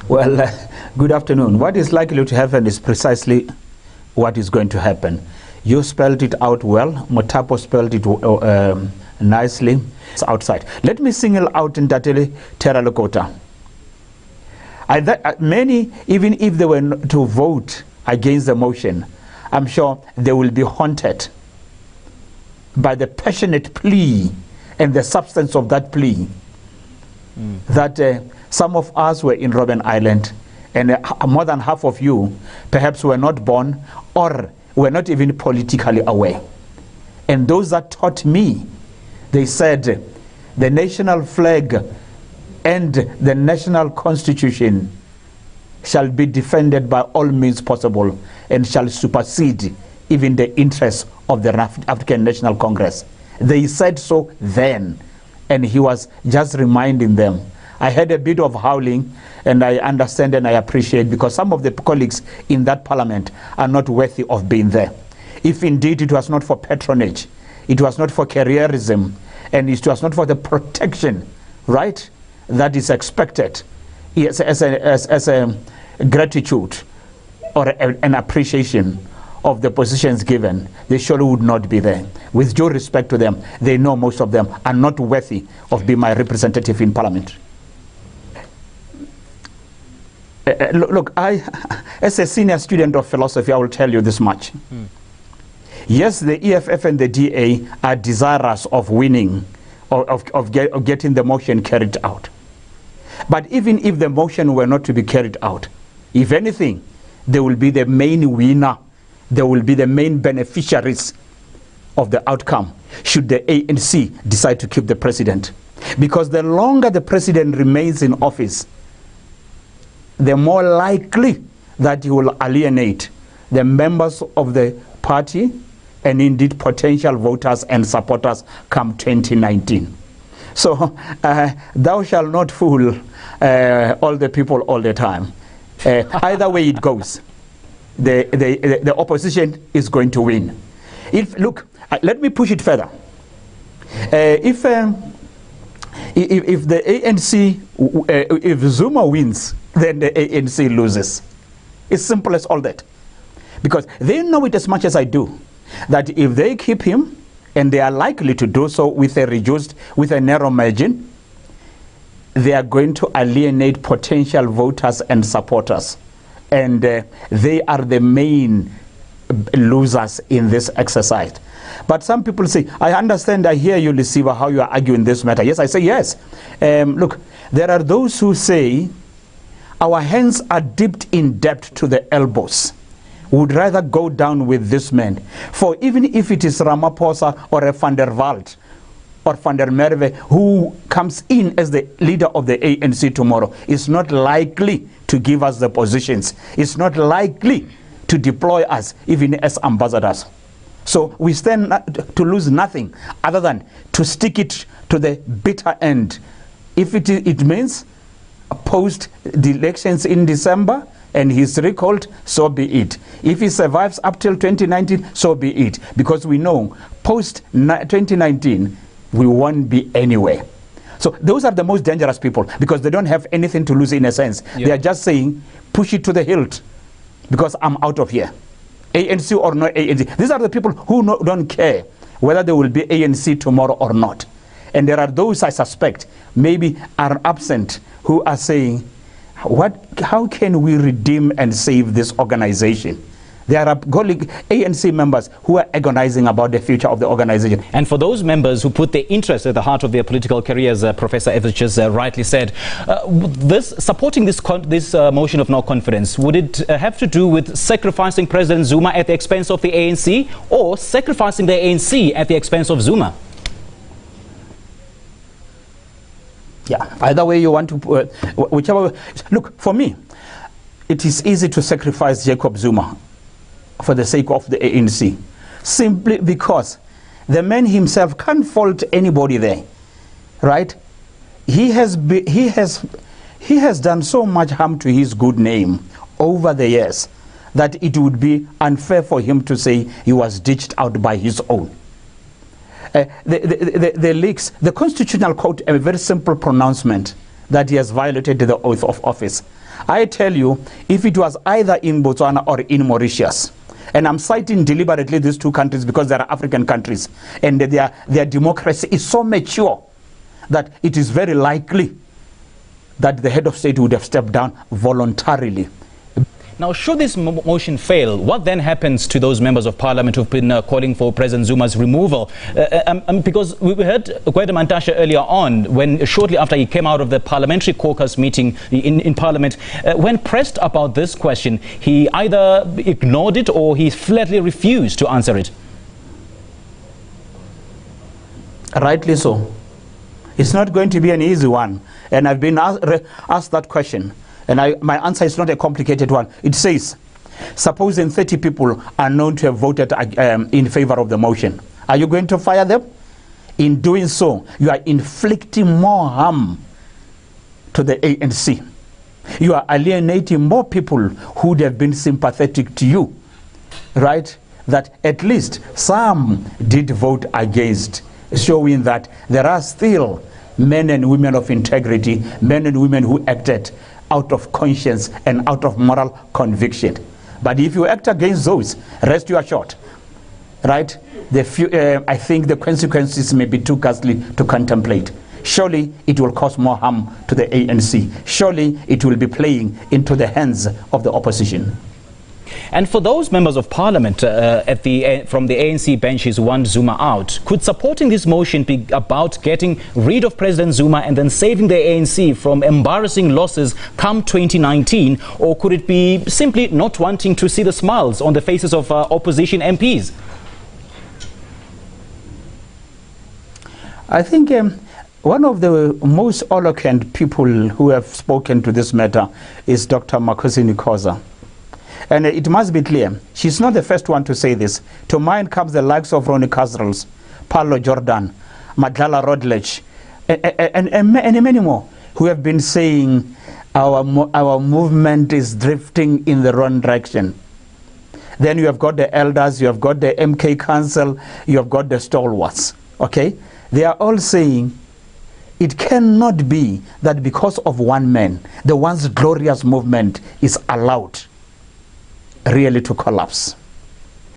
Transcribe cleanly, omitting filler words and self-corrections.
Well, good afternoon. What is likely to happen is precisely what is going to happen. You spelled it out well. Motapo spelled it nicely. It's outside. Let me single out Ntatele Teralokota. Many, even if they were to vote against the motion, I'm sure they will be haunted by the passionate plea and the substance of that plea. That some of us were in Robben Island, and more than half of you perhaps were not born or were not even politically aware. And those that taught me, they said the national flag and the national constitution shall be defended by all means possible and shall supersede even the interests of the African National Congress. They said so then, and he was just reminding them. I heard a bit of howling, and I understand and I appreciate, because some of the colleagues in that parliament are not worthy of being there. If indeed it was not for patronage, it was not for careerism, and it was not for the protection, right, that is expected as a gratitude or an appreciation of the positions given, they surely would not be there. With due respect to them, they know most of them are not worthy of being my representative in parliament. Look, as a senior student of philosophy, I will tell you this much. Yes, the EFF and the DA are desirous of winning, of getting the motion carried out. But even if the motion were not to be carried out, if anything, they will be the main winner. They will be the main beneficiaries of the outcome should the ANC decide to keep the president. Because the longer the president remains in office, the more likely that he will alienate the members of the party and indeed potential voters and supporters come 2019. So thou shalt not fool all the people all the time. Either way it goes, the opposition is going to win. Look, let me push it further. If the ANC, if Zuma wins, then the ANC loses. It's simple as all that. Because they know it as much as I do, that if they keep him, and they are likely to do so with a narrow margin, they are going to alienate potential voters and supporters. And they are the main losers in this exercise. But some people say, I understand, I hear you, Lesiba, how you are arguing this matter. Yes, I say yes. Look, there are those who say, our hands are dipped in debt to the elbows. We would rather go down with this man. For even if it is Ramaphosa or a Van der Walt or Van der Merwe who comes in as the leader of the ANC tomorrow, is not likely to give us the positions. It's not likely to deploy us even as ambassadors. So we stand to lose nothing other than to stick it to the bitter end. If it means post the elections in December and he's recalled, so be it. If he survives up till 2019, so be it. Because we know post 2019, we won't be anywhere. So those are the most dangerous people, because they don't have anything to lose in a sense. Yeah. They are just saying, push it to the hilt, because I'm out of here. ANC or no ANC. These are the people who don't care whether there will be ANC tomorrow or not. And there are those, I suspect, maybe are absent, who are saying, how can we redeem and save this organization? There are ANC members who are agonizing about the future of the organization. And for those members who put their interests at the heart of their political careers, Professor Evans just rightly said, supporting this motion of no confidence, would it have to do with sacrificing President Zuma at the expense of the ANC, or sacrificing the ANC at the expense of Zuma? Yeah, either way you want to, whichever. Look, for me, it is easy to sacrifice Jacob Zuma for the sake of the ANC, simply because the man himself can't fault anybody there, right? He has done so much harm to his good name over the years that it would be unfair for him to say he was ditched out by his own. The leaks, the Constitutional Court, a very simple pronouncement that he has violated the oath of office. I tell you, if it was either in Botswana or in Mauritius, and I'm citing deliberately these two countries because they are African countries, and their democracy is so mature that it is very likely that the head of state would have stepped down voluntarily. Now, should this motion fail, what then happens to those members of parliament who've been calling for President Zuma's removal? Because we heard Gwede Mantashe earlier on, when shortly after he came out of the parliamentary caucus meeting in parliament, when pressed about this question, he either ignored it or he flatly refused to answer it. Rightly so. It's not going to be an easy one. And I've been asked that question. And my answer is not a complicated one. It says, supposing 30 people are known to have voted in favor of the motion, are you going to fire them? In doing so, you are inflicting more harm to the ANC. You are alienating more people who would have been sympathetic to you, right? That at least some did vote against, showing that there are still men and women of integrity, men and women who acted out of conscience and out of moral conviction. But if you act against those, rest you assured, right? I think the consequences may be too ghastly to contemplate. Surely it will cause more harm to the ANC. Surely it will be playing into the hands of the opposition. And for those members of parliament from the ANC benches who want Zuma out, could supporting this motion be about getting rid of President Zuma and then saving the ANC from embarrassing losses come 2019? Or could it be simply not wanting to see the smiles on the faces of opposition MPs? I think one of the most eloquent people who have spoken to this matter is Dr. Makhosini Khoza. And it must be clear, she's not the first one to say this. To mind comes the likes of Ronnie Kasrils, Paulo Jordan, Madlala Rodlech, and many more who have been saying our movement is drifting in the wrong direction. Then you have got the elders, you have got the MK Council, you have got the stalwarts. Okay? They are all saying it cannot be that because of one man, the once glorious movement is allowed really to collapse.